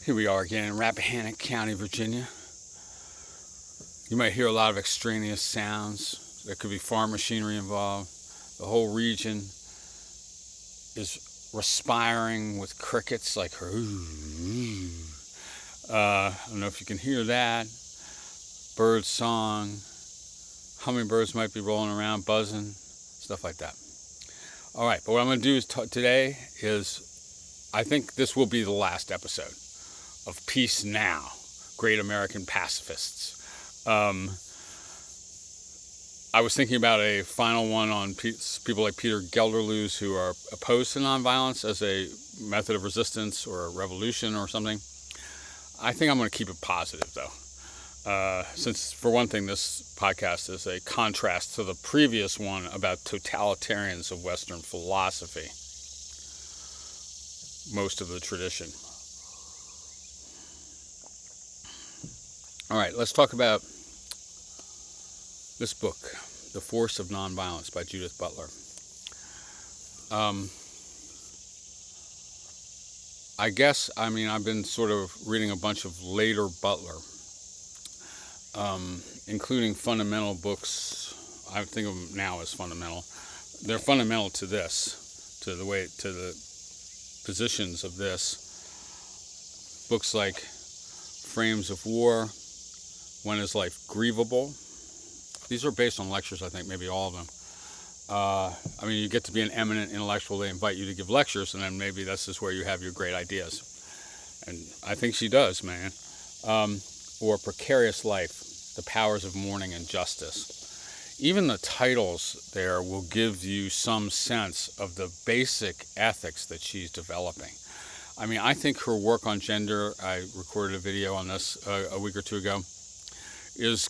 Here we are again in Rappahannock County, Virginia. You might hear a lot of extraneous sounds. There could be farm machinery involved. The whole region is respiring with crickets like I don't know if you can hear that. Bird song. Hummingbirds might be rolling around, buzzing, stuff like that. All right, but what I'm going to do today is, I think this will be the last episode of Peace Now, Great American Pacifists. I was thinking about a final one on people like Peter Gelderloos who are opposed to nonviolence as a method of resistance or a revolution or something. I think I'm going to keep it positive, though. Since, for one thing, this podcast is a contrast to the previous one about totalitarians of Western philosophy, most of the tradition. All right, let's talk about this book, The Force of Nonviolence by Judith Butler. I've been sort of reading a bunch of later Butler, including fundamental books. I think of them now as fundamental. They're fundamental to this, to the positions of this. Books like Frames of War, When is Life Grievable? These are based on lectures, I think, maybe all of them. You get to be an eminent intellectual, they invite you to give lectures, and then maybe this is where you have your great ideas. And I think she does, man. Or Precarious Life, The Powers of Mourning and Justice. Even the titles there will give you some sense of the basic ethics that she's developing. I think her work on gender, I recorded a video on this a week or two ago, is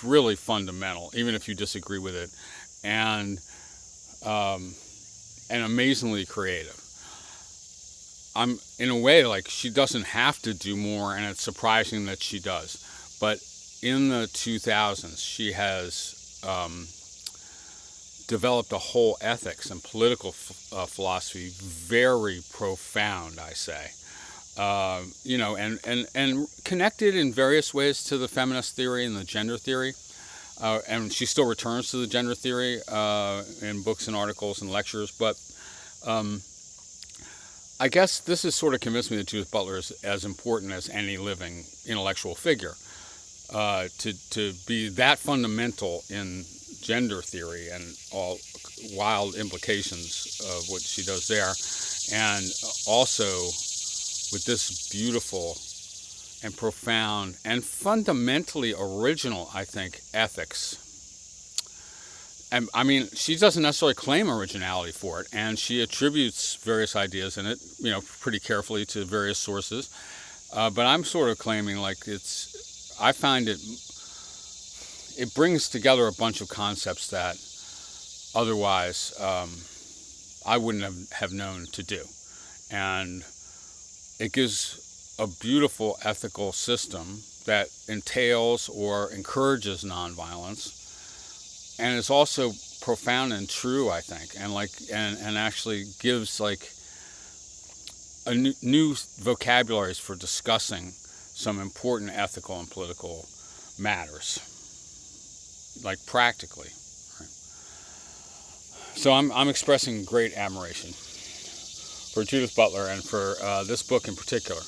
really fundamental, even if you disagree with it, and amazingly creative. I'm in a way like she doesn't have to do more, and it's surprising that she does. But in the 2000s, she has developed a whole ethics and political philosophy, very profound, I say. And connected in various ways to the feminist theory and the gender theory. And she still returns to the gender theory in books and articles and lectures. But I guess this has sort of convinced me that Judith Butler is as important as any living intellectual figure. To be that fundamental in gender theory and all wild implications of what she does there. And also with this beautiful and profound and fundamentally original, I think, ethics. And she doesn't necessarily claim originality for it, and she attributes various ideas in it, pretty carefully to various sources. But I'm sort of claiming I find it brings together a bunch of concepts that otherwise I wouldn't have known to do. And it gives a beautiful ethical system that entails or encourages nonviolence, and it's also profound and true, I think, and actually gives a new vocabularies for discussing some important ethical and political matters, practically. Right? So I'm expressing great admiration for Judith Butler and for this book in particular.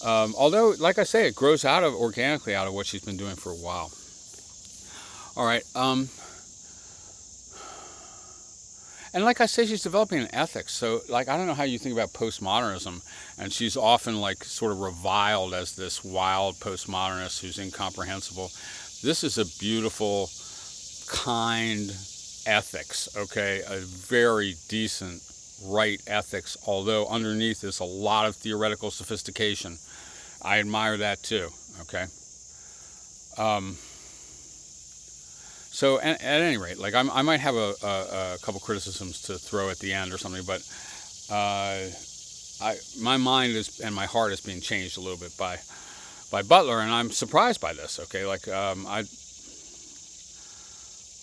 Although, like I say, it grows organically out of what she's been doing for a while. All right. And like I say, she's developing an ethics. So, I don't know how you think about postmodernism, and she's often sort of reviled as this wild postmodernist who's incomprehensible. This is a beautiful, kind ethics, okay? A very decent, right ethics, although underneath is a lot of theoretical sophistication. I admire that too, okay? So at any rate, I might have a couple criticisms to throw at the end or something, but my mind and my heart is being changed a little bit by Butler, and I'm surprised by this, okay?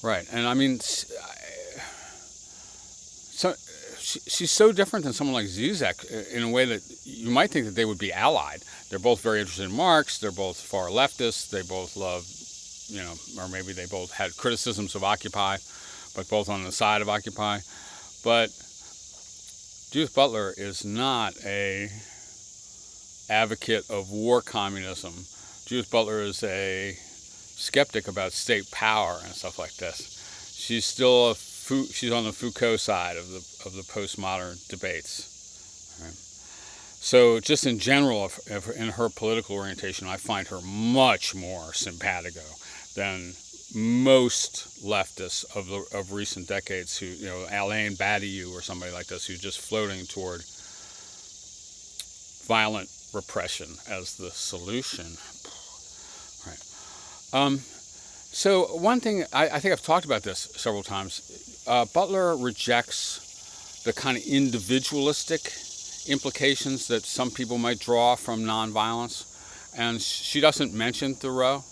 Right, and so she's so different than someone like Zizek in a way that you might think that they would be allied. They're both very interested in Marx. They're both far leftists. They both love, or maybe they both had criticisms of Occupy, but both on the side of Occupy. But Judith Butler is not a advocate of war communism. Judith Butler is a skeptic about state power and stuff like this. She's still she's on the Foucault side of the postmodern debates. Right? So just in general, in her political orientation, I find her much more simpatico than most leftists of recent decades, who, Alain Badiou or somebody like this, who's just floating toward violent repression as the solution. Right. So one thing, I think I've talked about this several times, Butler rejects the kind of individualistic implications that some people might draw from nonviolence, and she doesn't mention Thoreau,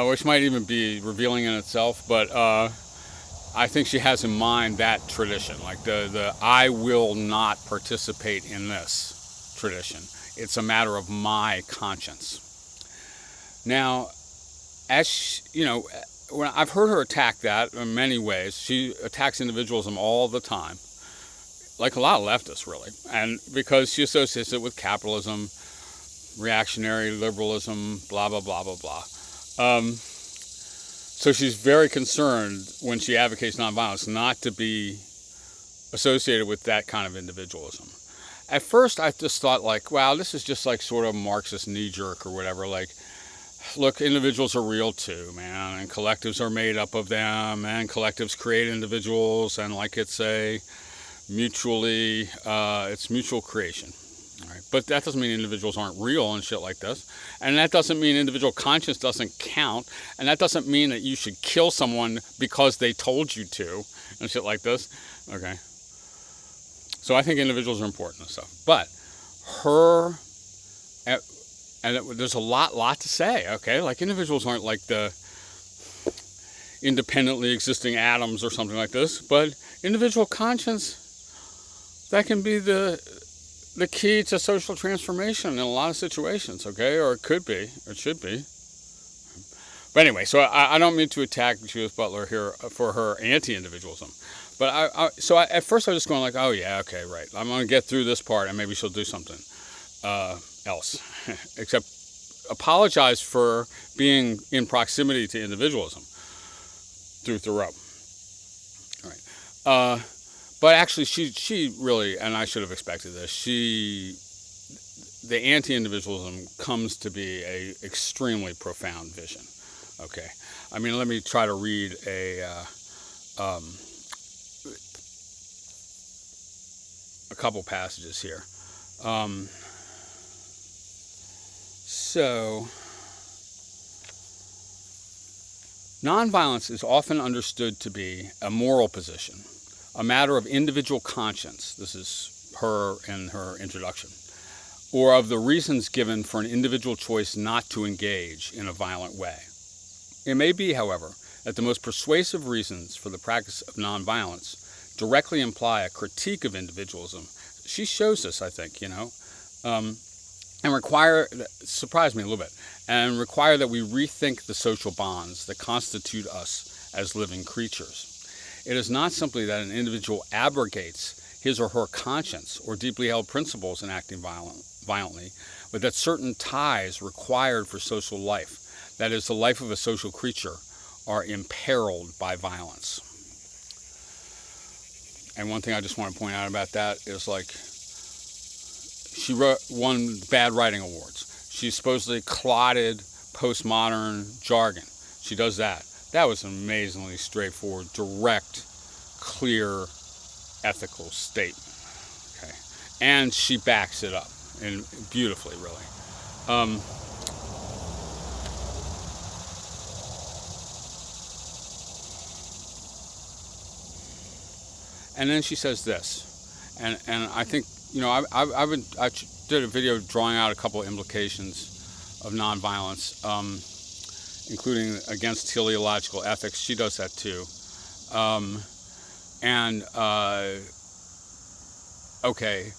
which might even be revealing in itself, but I think she has in mind that tradition, like the I will not participate in this tradition. It's a matter of my conscience. Now, as when I've heard her attack that in many ways. She attacks individualism all the time, like a lot of leftists, really, and because she associates it with capitalism, reactionary liberalism, blah blah blah blah blah. So she's very concerned when she advocates nonviolence not to be associated with that kind of individualism. At first, I just thought, like, wow, this is just like sort of Marxist knee-jerk or whatever, like, look, individuals are real too, man, and collectives are made up of them, and collectives create individuals, and like it's a mutually, it's mutual creation. All right. But that doesn't mean individuals aren't real and shit like this. And that doesn't mean individual conscience doesn't count. And that doesn't mean that you should kill someone because they told you to and shit like this. Okay. So I think individuals are important and stuff. But there's a lot to say, okay? Like, individuals aren't like the independently existing atoms or something like this. But individual conscience, that can be the key to social transformation in a lot of situations, okay? Or it could be, or it should be. But anyway, so I don't mean to attack Judith Butler here for her anti-individualism. But at first I was just going like, oh yeah, okay, right. I'm going to get through this part and maybe she'll do something else. Except apologize for being in proximity to individualism through Thoreau. All right. But actually, she really, and I should have expected this, the anti-individualism comes to be a extremely profound vision. Okay, I mean, let me try to read a couple passages here. So, nonviolence is often understood to be a moral position, a matter of individual conscience. This is her in her introduction. Or of the reasons given for an individual choice not to engage in a violent way. It may be, however, that the most persuasive reasons for the practice of nonviolence directly imply a critique of individualism. She shows this, I think, and surprised me a little bit, and require that we rethink the social bonds that constitute us as living creatures. It is not simply that an individual abrogates his or her conscience or deeply held principles in acting violently, but that certain ties required for social life, that is, the life of a social creature, are imperiled by violence. And one thing I just want to point out about that is, like, she won bad writing awards. She supposedly clotted postmodern jargon. She does that. That was an amazingly straightforward, direct, clear, ethical statement. Okay, and she backs it up, and beautifully, really. And then she says this, and I think, I did a video drawing out a couple of implications of nonviolence, including against teleological ethics. She does that too. And okay,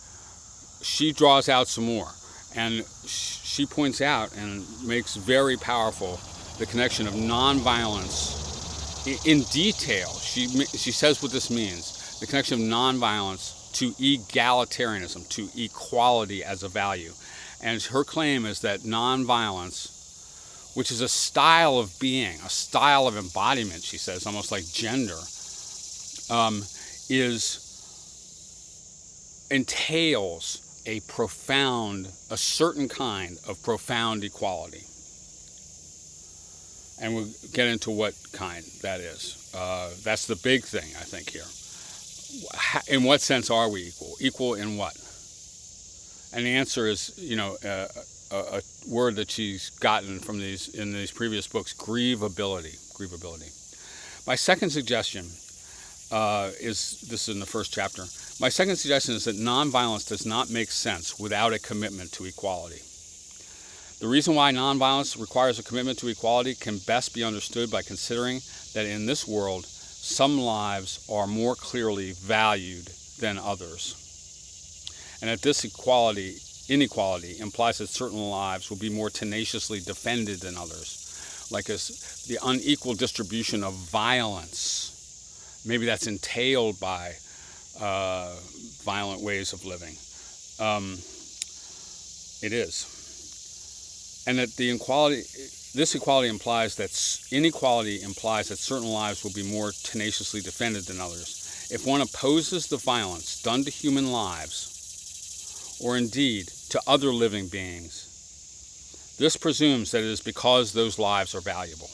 she draws out some more. And she points out and makes very powerful the connection of nonviolence in detail. She says what this means, the connection of nonviolence to egalitarianism, to equality as a value. And her claim is that nonviolence, which is a style of being, a style of embodiment, she says, almost like gender, entails a certain kind of profound equality. And we'll get into what kind that is. That's the big thing, I think, here. In what sense are we equal? Equal in what? And the answer is, a word that she's gotten from in these previous books, grievability. My second suggestion this is in the first chapter. My second suggestion is that nonviolence does not make sense without a commitment to equality. The reason why nonviolence requires a commitment to equality can best be understood by considering that in this world, some lives are more clearly valued than others. And that this inequality implies that certain lives will be more tenaciously defended than others, like the unequal distribution of violence. Maybe that's entailed by violent ways of living. It is. And that this inequality implies that certain lives will be more tenaciously defended than others. If one opposes the violence done to human lives, or indeed to other living beings, this presumes that it is because those lives are valuable.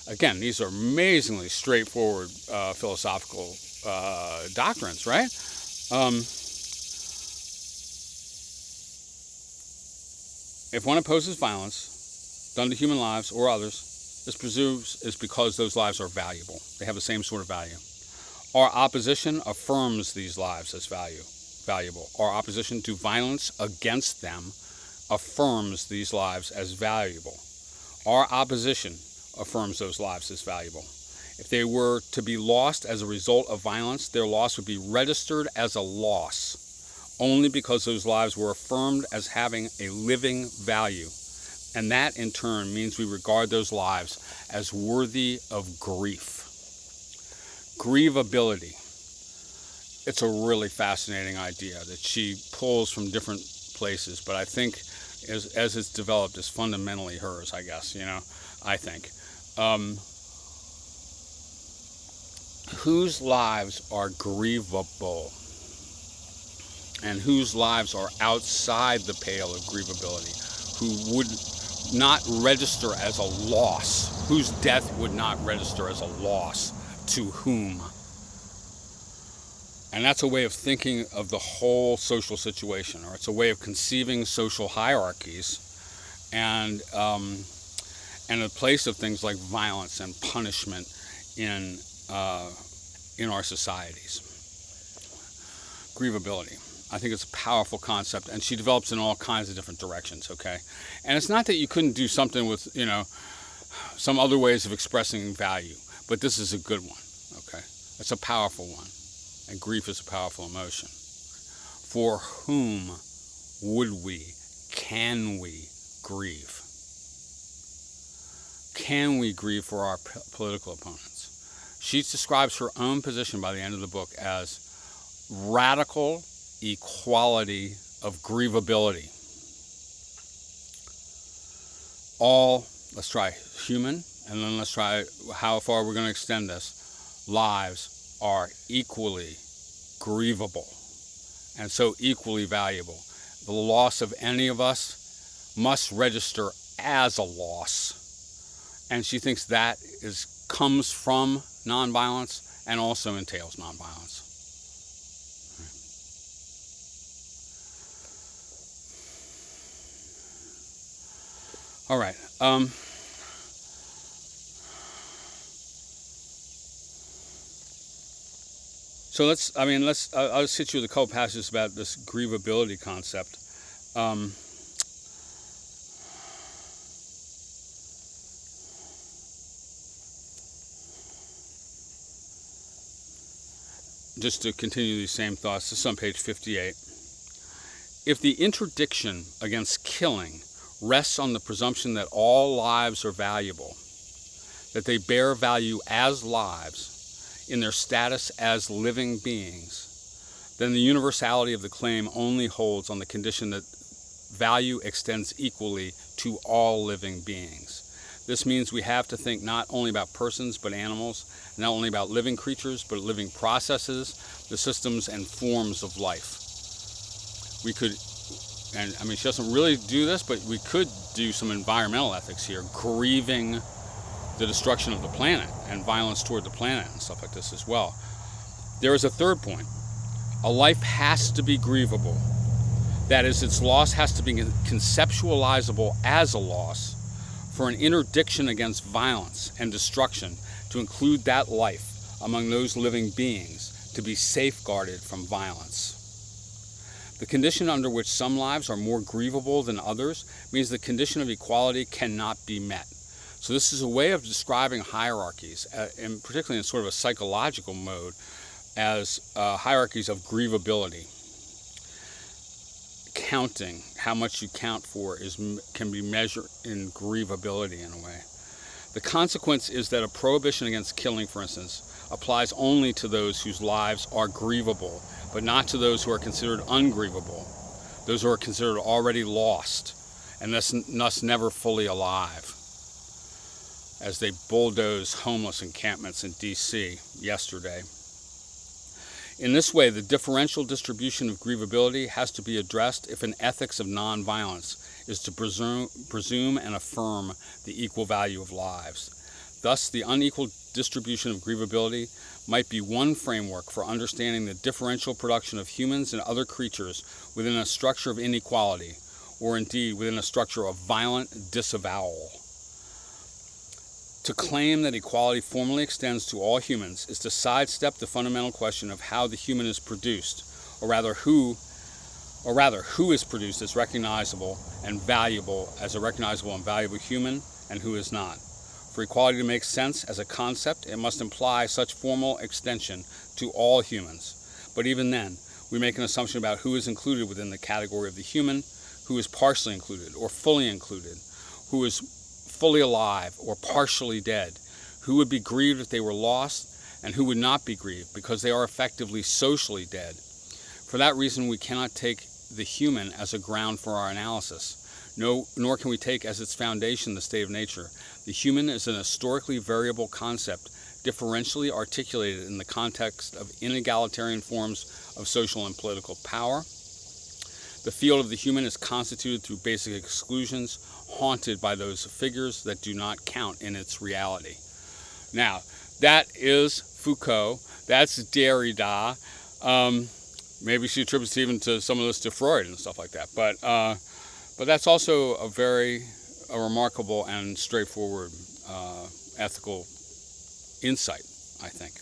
Again, these are amazingly straightforward philosophical doctrines, right? If one opposes violence done to human lives or others, this presumes is because those lives are valuable. They have the same sort of value. Our opposition affirms these lives as valuable. Our opposition to violence against them affirms these lives as valuable. Our opposition affirms those lives as valuable. If they were to be lost as a result of violence, their loss would be registered as a loss only because those lives were affirmed as having a living value. And that, in turn, means we regard those lives as worthy of grief. Grievability. It's a really fascinating idea that she pulls from different places, but I think as it's developed is fundamentally hers, I guess, I think. Whose lives are grievable and whose lives are outside the pale of grievability, who would not register as a loss, whose death would not register as a loss to whom. And that's a way of thinking of the whole social situation, or it's a way of conceiving social hierarchies and a place of things like violence and punishment in our societies. Grievability. I think it's a powerful concept, and she develops in all kinds of different directions, okay? And it's not that you couldn't do something with, some other ways of expressing value, but this is a good one, okay? It's a powerful one, and grief is a powerful emotion. For whom can we grieve? Can we grieve for our political opponents? She describes her own position by the end of the book as radical equality of grievability. Let's try human, and then let's try how far we're going to extend this. Lives are equally grievable and so equally valuable. The loss of any of us must register as a loss. And she thinks that comes from nonviolence and also entails nonviolence. All right. So I'll just hit you with a couple passages about this grievability concept. just to continue these same thoughts, this is on page 58. If the interdiction against killing rests on the presumption that all lives are valuable, that they bear value as lives in their status as living beings, then the universality of the claim only holds on the condition that value extends equally to all living beings. This means we have to think not only about persons but animals, not only about living creatures but living processes, the systems and forms of life. We could, and I mean she doesn't really do this, but we could do some environmental ethics here, grieving the destruction of the planet and violence toward the planet and stuff like this as well. There is a third point. A life has to be grievable. That is, its loss has to be conceptualizable as a loss for an interdiction against violence and destruction to include that life among those living beings to be safeguarded from violence. The condition under which some lives are more grievable than others means the condition of equality cannot be met. So this is a way of describing hierarchies, and particularly in sort of a psychological mode, as hierarchies of grievability. Counting, how much you count for, can be measured in grievability in a way. The consequence is that a prohibition against killing, for instance, applies only to those whose lives are grievable, but not to those who are considered ungrievable, those who are considered already lost, and thus never fully alive, as they bulldoze homeless encampments in D.C. yesterday. In this way, the differential distribution of grievability has to be addressed if an ethics of nonviolence is to presume and affirm the equal value of lives. Thus, the unequal distribution of grievability might be one framework for understanding the differential production of humans and other creatures within a structure of inequality, or indeed within a structure of violent disavowal. To claim that equality formally extends to all humans is to sidestep the fundamental question of how the human is produced, or rather who is produced as recognizable and valuable as a recognizable and valuable human, and who is not. For equality to make sense as a concept, it must imply such formal extension to all humans. But even then, we make an assumption about who is included within the category of the human, who is partially included or fully included, who is fully alive or partially dead, who would be grieved if they were lost, and who would not be grieved because they are effectively socially dead. For that reason, we cannot take the human as a ground for our analysis. Nor can we take as its foundation the state of nature. The human is an historically variable concept, differentially articulated in the context of inegalitarian forms of social and political power. The field of the human is constituted through basic exclusions, haunted by those figures that do not count in its reality. Now, that is Foucault. That's Derrida. Maybe she attributes even to some of this to Freud and stuff like that. But that's also a remarkable and straightforward ethical insight, I think.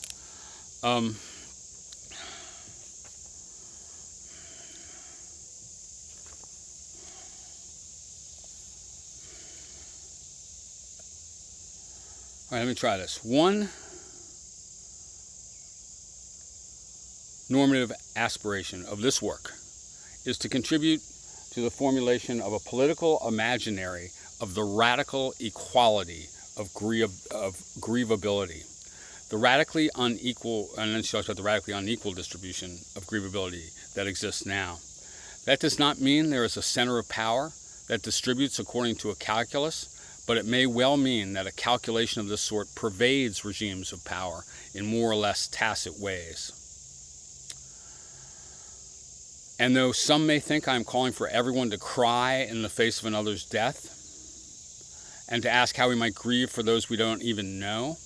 All right, let me try this. One normative aspiration of this work is to contribute to the formulation of a political imaginary of the radical equality of grievability. The radically unequal, and then she talks about the radically unequal distribution of grievability that exists now. That does not mean there is a center of power that distributes according to a calculus, but it may well mean that a calculation of this sort pervades regimes of power in more or less tacit ways. And though some may think I am calling for everyone to cry in the face of another's death and to ask how we might grieve for those we don't even know,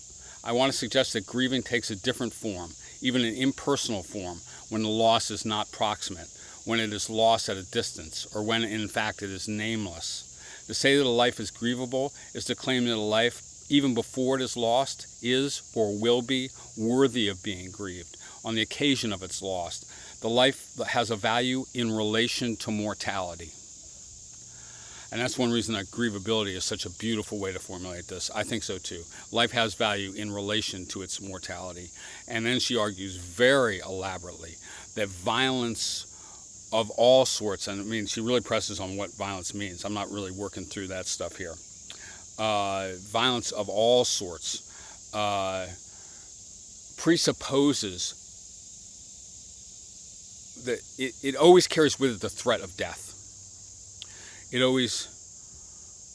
I want to suggest that grieving takes a different form, even an impersonal form, when the loss is not proximate, when it is lost at a distance, or when in fact it is nameless. To say that a life is grievable is to claim that a life, even before it is lost, is or will be worthy of being grieved on the occasion of its loss. The life has a value in relation to mortality. And that's one reason that grievability is such a beautiful way to formulate this. I think so too. Life has value in relation to its mortality. And then she argues very elaborately that violence of all sorts, and I mean, she really presses on what violence means. I'm not really working through that stuff here. Violence of all sorts presupposes that it always carries with it the threat of death. It always,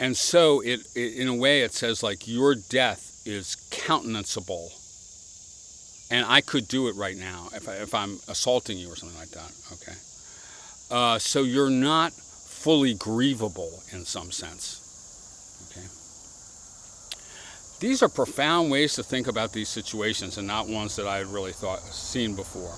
and so it in a way it says like your death is countenanceable, and I could do it right now if I'm assaulting you or something like that. Okay, so you're not fully grievable in some sense. Okay, these are profound ways to think about these situations, and not ones that I had really seen before.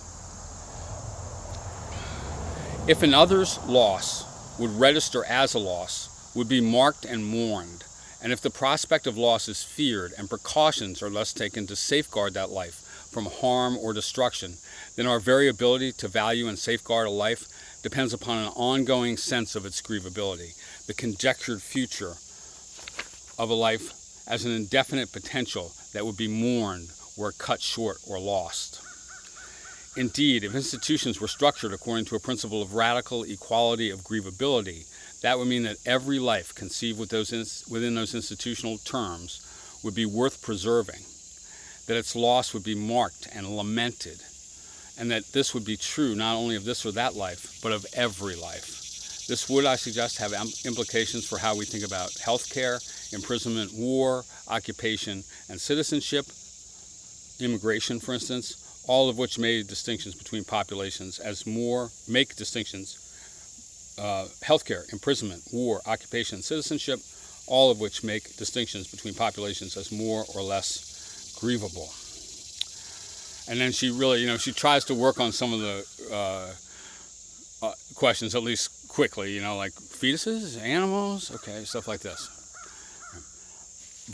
If an other's loss would register as a loss, would be marked and mourned, and if the prospect of loss is feared and precautions are thus taken to safeguard that life from harm or destruction, then our very ability to value and safeguard a life depends upon an ongoing sense of its grievability, the conjectured future of a life as an indefinite potential that would be mourned were cut short or lost. Indeed, if institutions were structured according to a principle of radical equality of grievability, that would mean that every life conceived within those institutional terms would be worth preserving, that its loss would be marked and lamented, and that this would be true not only of this or that life, but of every life. This would, I suggest, have implications for how we think about healthcare, imprisonment, war, occupation, and citizenship, immigration, for instance, all of which make distinctions between populations healthcare, imprisonment, war, occupation, citizenship, all of which make distinctions between populations as more or less grievable. And then she really, she tries to work on some of the questions, at least quickly, like fetuses, animals, okay, stuff like this.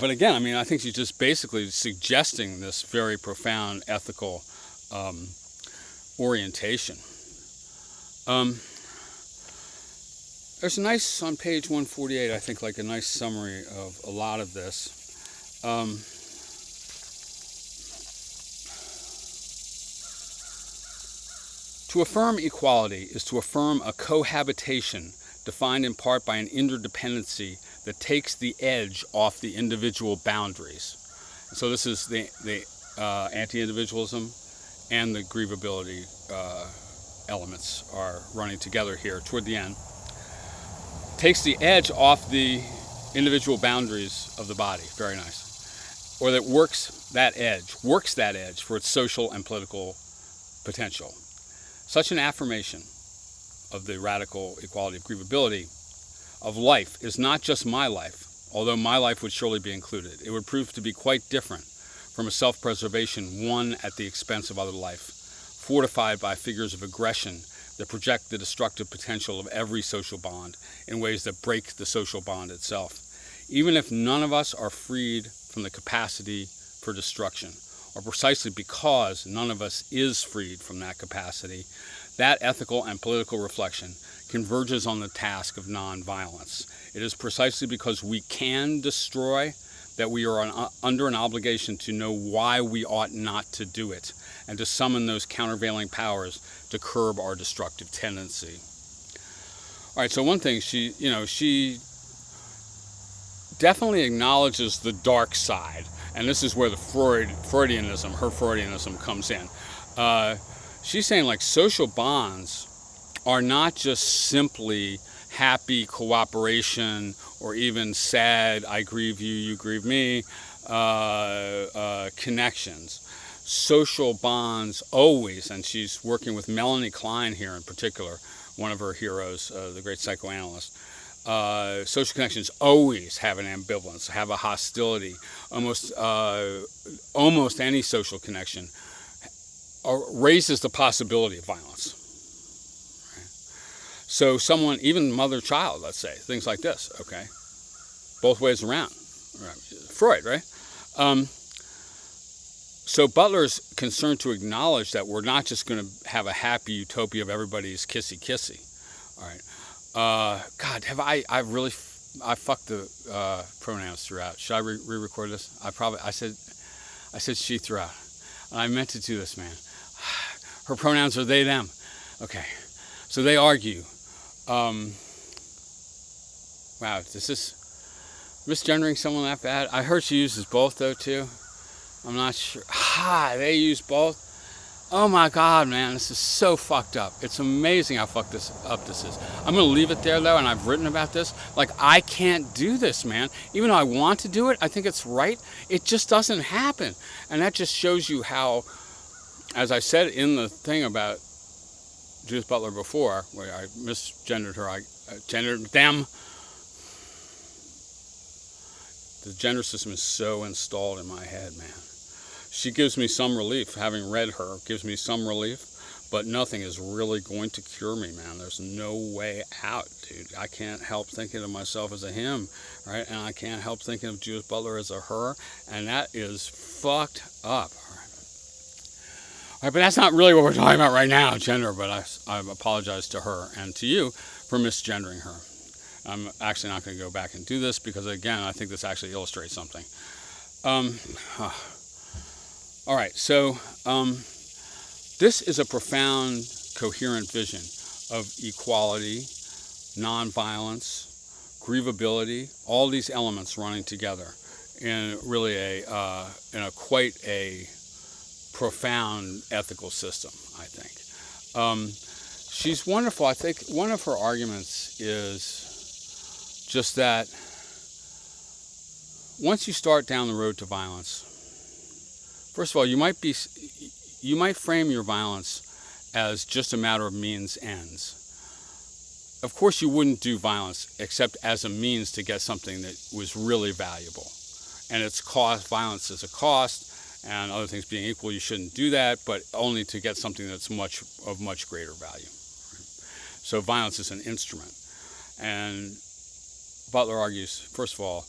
But again, I think she's just basically suggesting this very profound ethical orientation. There's a nice, on page 148, I think, like a nice summary of a lot of this. To affirm equality is to affirm a cohabitation defined in part by an interdependency that takes the edge off the individual boundaries. So this is the anti-individualism and the grievability elements are running together here toward the end. Takes the edge off the individual boundaries of the body. Very nice. Or that works that edge for its social and political potential. Such an affirmation of the radical equality of grievability of life is not just my life, although my life would surely be included. It would prove to be quite different from a self-preservation won at the expense of other life, fortified by figures of aggression that project the destructive potential of every social bond in ways that break the social bond itself. Even if none of us are freed from the capacity for destruction, or precisely because none of us is freed from that capacity, that ethical and political reflection converges on the task of nonviolence. It is precisely because we can destroy that we are under an obligation to know why we ought not to do it, and to summon those countervailing powers to curb our destructive tendency. All right, so one thing, she definitely acknowledges the dark side, and this is where the Freudianism comes in. She's saying like social bonds are not just simply happy cooperation or even sad, I grieve you, you grieve me, connections. Social bonds always, and she's working with Melanie Klein here in particular, one of her heroes, the great psychoanalyst. Social connections always have an ambivalence, have a hostility. Almost any social connection raises the possibility of violence. Right? So someone, even mother-child, let's say, things like this, okay? Both ways around. Right. Freud, right? So Butler's concerned to acknowledge that we're not just going to have a happy utopia of everybody's kissy-kissy. All right. God, have I really I fucked the pronouns throughout. Should I re-record this? I said she throughout. And I meant to do this, man. Her pronouns are they, them. Okay. So they argue. Wow, is this misgendering someone that bad? I heard she uses both, though, too. I'm not sure. They use both. Oh my God, man, this is so fucked up. It's amazing how fucked up this is. I'm going to leave it there, though, and I've written about this. Like, I can't do this, man. Even though I want to do it, I think it's right. It just doesn't happen. And that just shows you how, as I said in the thing about Judith Butler before, where I misgendered her, I gendered them. The gender system is so installed in my head, man. She gives me some relief. Having read her gives me some relief, but nothing is really going to cure me, man. There's no way out, dude. I can't help thinking of myself as a him, right? And I can't help thinking of Judith Butler as a her, and that is fucked up. All right, but that's not really what we're talking about right now, gender, but I apologize to her and to you for misgendering her. I'm actually not going to go back and do this because, again, I think this actually illustrates something. All right, so this is a profound, coherent vision of equality, nonviolence, grievability, all these elements running together in really quite a profound ethical system, I think. She's wonderful. I think one of her arguments is just that once you start down the road to violence, first of all, you might frame your violence as just a matter of means ends. Of course, you wouldn't do violence except as a means to get something that was really valuable. And its cost, violence is a cost, and other things being equal, you shouldn't do that, but only to get something that's of much greater value. So violence is an instrument. And Butler argues, first of all,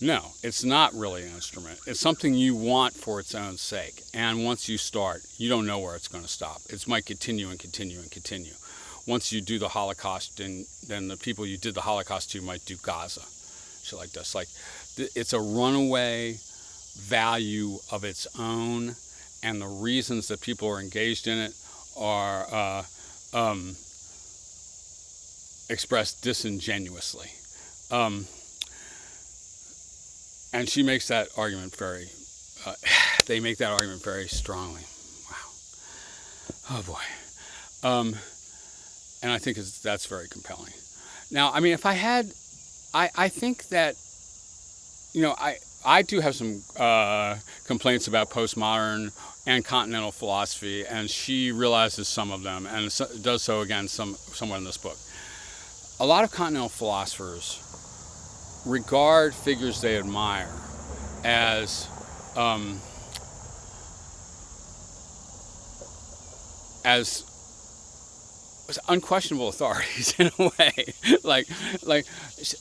no, it's not really an instrument. It's something you want for its own sake. And once you start, you don't know where it's going to stop. It might continue and continue and continue. Once you do the Holocaust, then the people you did the Holocaust to might do Gaza. Shit like this. Like, it's a runaway value of its own, and the reasons that people are engaged in it are expressed disingenuously. And she makes that argument they make that argument very strongly. Wow. Oh boy. And I think that's very compelling. Now, I mean, if I had, I think that, I do have some complaints about postmodern and continental philosophy, and she realizes some of them, and does so again somewhere in this book. A lot of continental philosophers regard figures they admire as unquestionable authorities in a way. like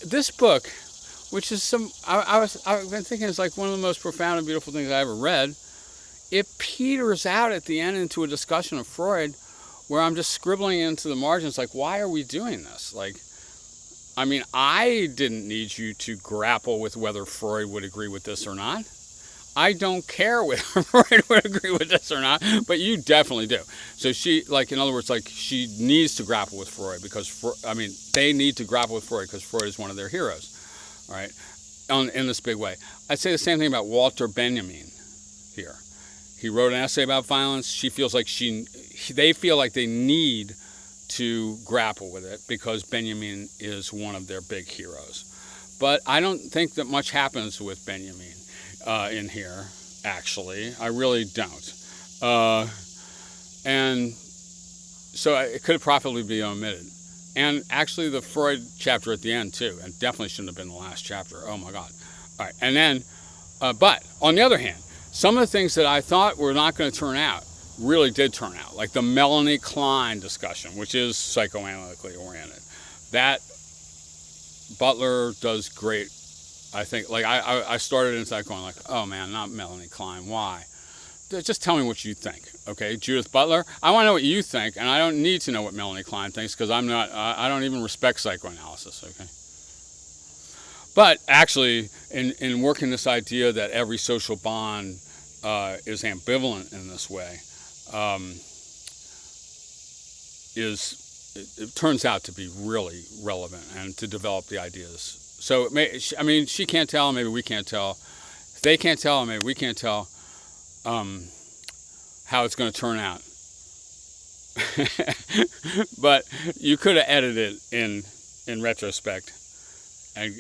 this book, which is I've been thinking it's like one of the most profound and beautiful things I ever read. It peters out at the end into a discussion of Freud, where I'm just scribbling into the margins, like, why are we doing this? Like, I mean, I didn't need you to grapple with whether Freud would agree with this or not. I don't care whether Freud would agree with this or not, but you definitely do. So she, in other words, she needs to grapple with Freud because, they need to grapple with Freud because Freud is one of their heroes, all right, in this big way. I'd say the same thing about Walter Benjamin here. He wrote an essay about violence. She feels like they feel like they need to grapple with it because Benjamin is one of their big heroes. But I don't think that much happens with Benjamin in here, actually. I really don't. And so it could probably be omitted. And actually the Freud chapter at the end, too, and definitely shouldn't have been the last chapter. Oh, my God. All right. And then, but on the other hand, some of the things that I thought were not going to turn out really did turn out, like the Melanie Klein discussion, which is psychoanalytically oriented. That Butler does great, I think. Like, I started inside going like, oh man, not Melanie Klein, why? Just tell me what you think, okay? Judith Butler, I want to know what you think, and I don't need to know what Melanie Klein thinks because I don't even respect psychoanalysis, okay? But actually, in working this idea that every social bond is ambivalent in this way, it turns out to be really relevant and to develop the ideas. So, she can't tell, maybe we can't tell. If they can't tell, maybe we can't tell how it's going to turn out. But you could have edited in retrospect and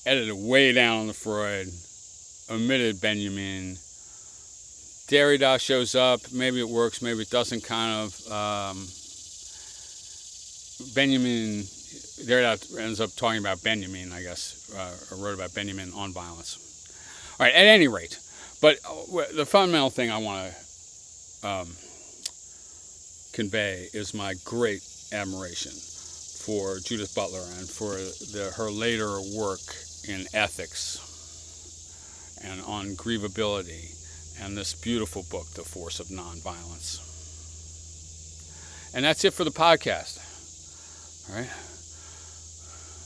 edited way down on the Freud, omitted Benjamin. Derrida shows up, maybe it works, maybe it doesn't, kind of. Derrida ends up talking about Benjamin, I guess, or wrote about Benjamin on violence. All right, at any rate, but the fundamental thing I want to convey is my great admiration for Judith Butler and for her later work in ethics and on grievability and this beautiful book, The Force of Nonviolence. And that's it for the podcast. All right.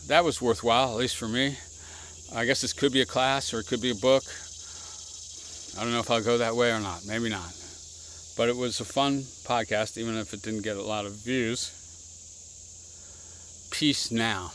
That was worthwhile, at least for me. I guess this could be a class or it could be a book. I don't know if I'll go that way or not. Maybe not. But it was a fun podcast, even if it didn't get a lot of views. Peace now.